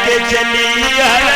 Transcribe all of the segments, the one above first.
के चली हर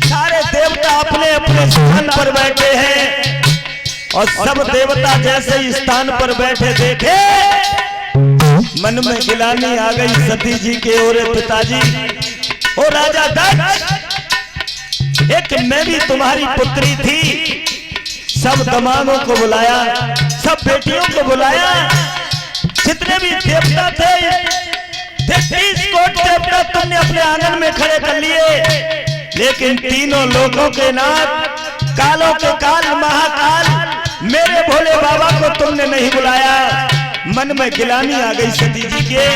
सारे देवता अपने अपने स्थान पर बैठे हैं और सब देवता जैसे ही स्थान पर बैठे देखे मन में गिलानी आ गई सती जी के और पिताजी और राजा दक्ष एक मैं भी तुम्हारी पुत्री थी। सब दमादों को बुलाया, सब बेटियों को बुलाया, जितने भी देवता थे 30 कोट देवता तुमने अपने आंगन में खड़े कर लिए, लेकिन तीनों लोगों के नाथ कालों के काल महाकाल मेरे भोले बाबा को तुमने नहीं बुलाया। मन में गिलानी आ गई सती जी के।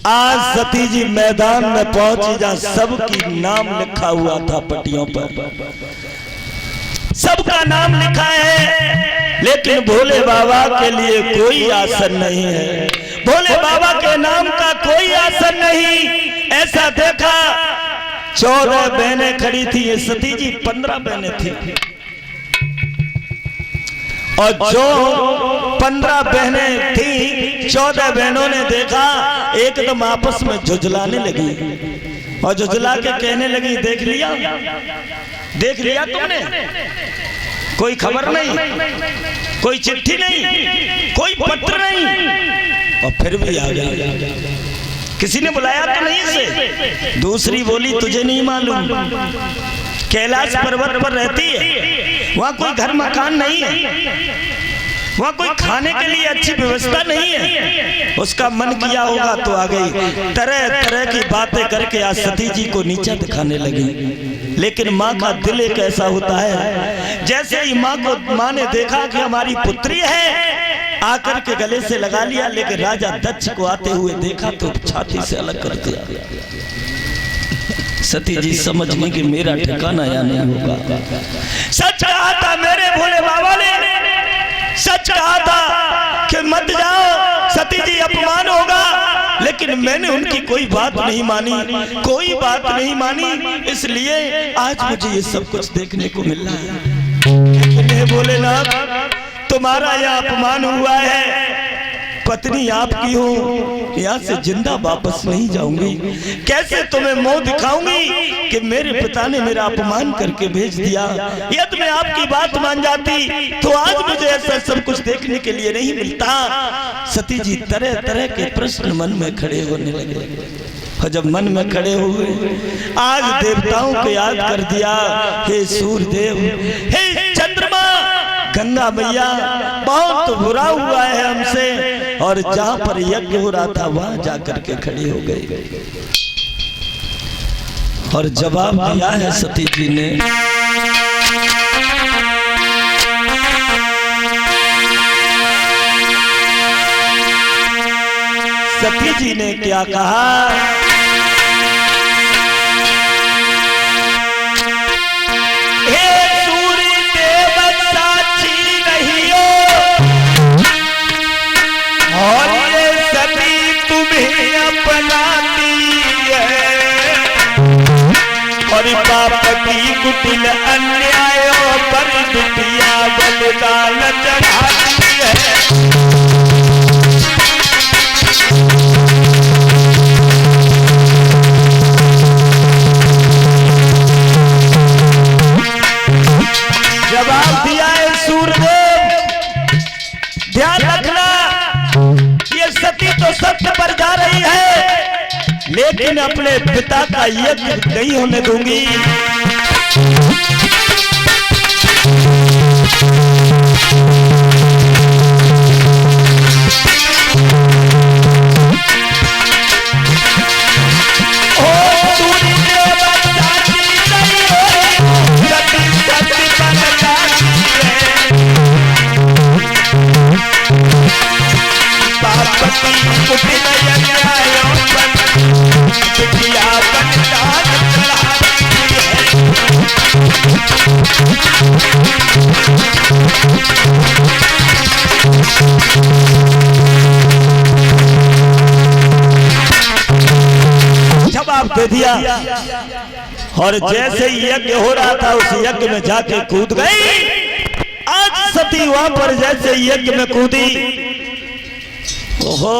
आज सती जी मैदान में पहुंची जहां सबकी नाम लिखा हुआ था पट्टियों पर, सबका नाम लिखा है, लेकिन भोले बाबा के लिए कोई आसन नहीं है। भोले बाबा के नाम का कोई आसन नहीं। ऐसा देखा 14 बहनें खड़ी थी, ये सती जी 15 बहनें थी और जो 15 बहनें थी 14 बहनों ने देखा एकदम आपस में झुझलाने लगी और झुझला के कहने लगी देख लिया तुमने, कोई खबर नहीं, कोई चिट्ठी नहीं, कोई पत्र नहीं, और फिर भी आ गई। किसी ने बुलाया तो नहीं इसे। दूसरी बोली तुझे नहीं मालूम, कैलाश पर्वत पर रहती है, वहां कोई घर मकान नहीं है, वहां कोई खाने के लिए अच्छी व्यवस्था नहीं है। उसका मन किया होगा तो आ गई। तरह तरह की बातें करके आज सती जी को नीचा दिखाने लगी। लेकिन माँ का दिल एक ऐसा होता है, जैसे ही माँ ने देखा कि हमारी पुत्री है, आकर के गले से लगा लिया, लेकिन राजा दक्ष को आते हुए देखा तो छाती से अलग कर दिया। सती जी समझ गई कि मेरा ठिकाना या नहीं होगा। सच कहा था मेरे भोले बाबा ने, सच कहा था कि मत जाओ सती जी, अपमान होगा, लेकिन मैंने उनकी कोई बात नहीं मानी, कोई बात नहीं मानी, इसलिए आज मुझे ये सब कुछ देखने को मिल रहा है। भोलेनाथ तुम्हारा यह अपमान हुआ है, पत्नी आपकी हो, यहाँ से जिंदा वापस नहीं जाऊंगी। कैसे तुम्हें मुंह दिखाऊंगी कि मेरे पिता ने मेरा अपमान करके भेज दिया। यदि मैं आपकी बात मान जाती तो आज मुझे ऐसा सब कुछ देखने के लिए नहीं मिलता। सती जी तरह तरह के प्रश्न मन में खड़े होने लगे, और जब मन में खड़े हुए आज देवताओं को याद कर दिया। हे सूर्यदेव, हे चंद्रमा, गंगा मैया, बहुत बुरा हुआ है हमसे, और जहां पर यज्ञ हो रहा था वहां जाकर के खड़ी हो गई और जवाब दिया है सती जी ने। सती जी ने क्या कहा, हे सूर्य देव साक्षी रहियो और ये सती तुम्हें अपनाती है और पाप की कुटिल अन्यायों पर दुतिया बलिदान चढ़ाती है। जवाब दिया है सूर्यदेव, ध्यान रखना ये सती तो सत्य पर जा रही है लेकिन अपने पिता का यज्ञ नहीं होने दूंगी। जवाब दे दिया और जैसे ही यज्ञ हो रहा था उस यज्ञ में जाके कूद गई। आज सती वहां पर जैसे यज्ञ में कूदी, ओहो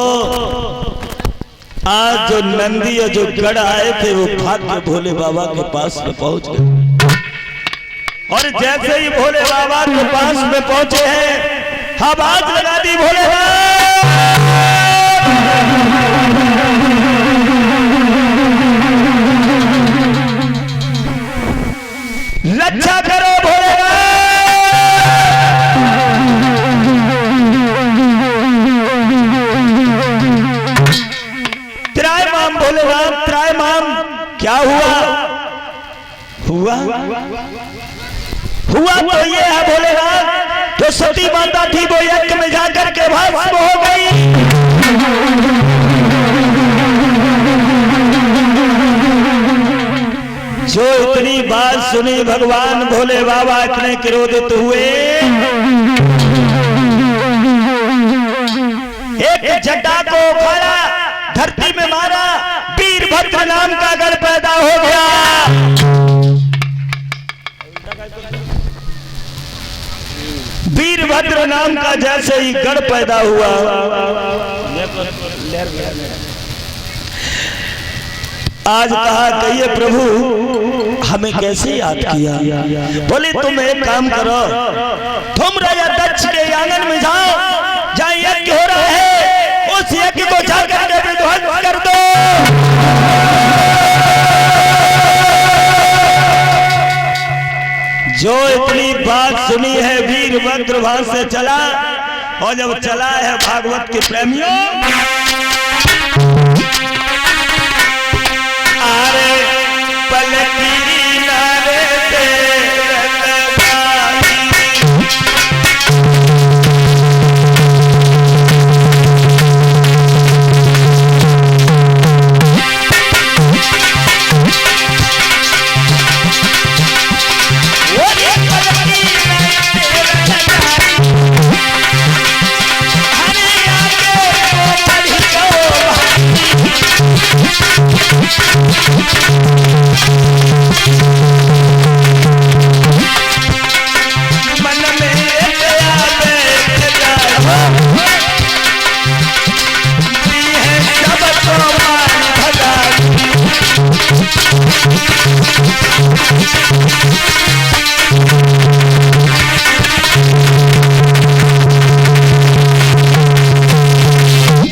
आज जो नंदी और जो गढ़ आए थे वो भाग के भोले बाबा के पास में पहुंच गए और जैसे ही भोले बाबा के पास में पहुंचे हैं आवाज लगा दी भोले बाबा, रक्षा करो भोले बाबा। त्रायमाम भोले बाबा, त्रायमाम क्या हुआ? हुआ तो ये है भोले बाबा, तो सती माता थी वो यज्ञ में जाकर के भस्म हो गई। जो इतनी बात सुनी भगवान भोले बाबा इतने क्रोधित हुए, एक जटा को उखाड़ा धरती में मारा, वीरभद्र नाम का गढ़ पैदा हो गया। वीरभद्र नाम का जैसे ही गढ़ पैदा हुआ, आज कहा कहिए प्रभु हमें कैसे याद किया? बोले तुम एक काम करो, तुम राजा दक्ष के आंगन में जाओ, जहाँ यज्ञ हो रहा है उस यज्ञ को जाकर के विध्वंस कर दो। जो इतनी बात सुनी है वीरभद्र वहां से चला और जब चला है भागवत के प्रेमियों, आरे पलकी नारे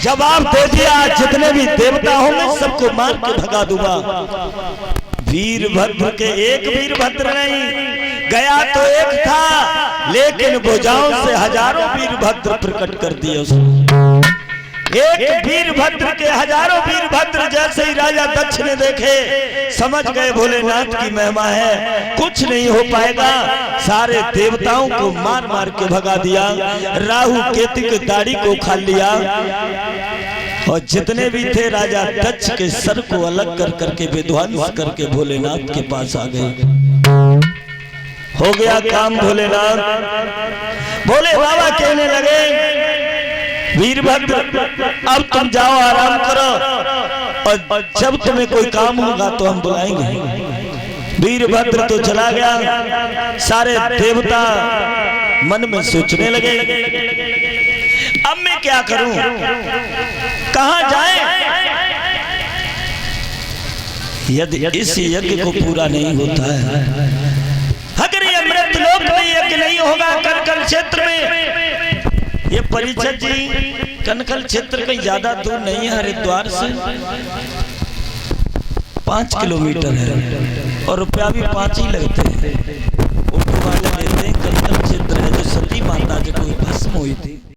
जवाब दे दिया, जितने भी देवता होंगे सबको मार के भगा दूंगा। वीरभद्र के एक वीरभद्र नहीं, गया तो एक था लेकिन भुजाओं से हजारों वीरभद्र प्रकट कर दिए उसने। एक वीरभद्र के हजारों वीरभद्र जैसे ही राजा दक्ष ने देखे, समझ गए भोलेनाथ की महिमा है, कुछ नहीं हो पाएगा। सारे देवताओं को मार मार के भगा दिया, राहु केतु की दाढ़ी को खा लिया और जितने भी थे राजा दक्ष के सर को अलग कर करके विध्वंस करके भोलेनाथ के पास आ गए। हो गया काम भोलेनाथ। भोले बाबा कहने लगे वीरभद्र अब तुम जाओ आराम करो और जब तुम्हें कोई काम होगा तो हम बुलाएंगे। वीरभद्र तो चला गया। सारे देवता मन में सोचने लगे अब मैं क्या करूं, कहां जाएं? यदि इस यज्ञ को पूरा नहीं होता है, अगर ये अमृत लोक में यज्ञ नहीं होगा कनकल क्षेत्र में, ये परिषद जी कनकल क्षेत्र कहीं ज्यादा दूर नहीं है, हरिद्वार से 5 किलोमीटर है और रुपया भी 5 ही लगते हैं।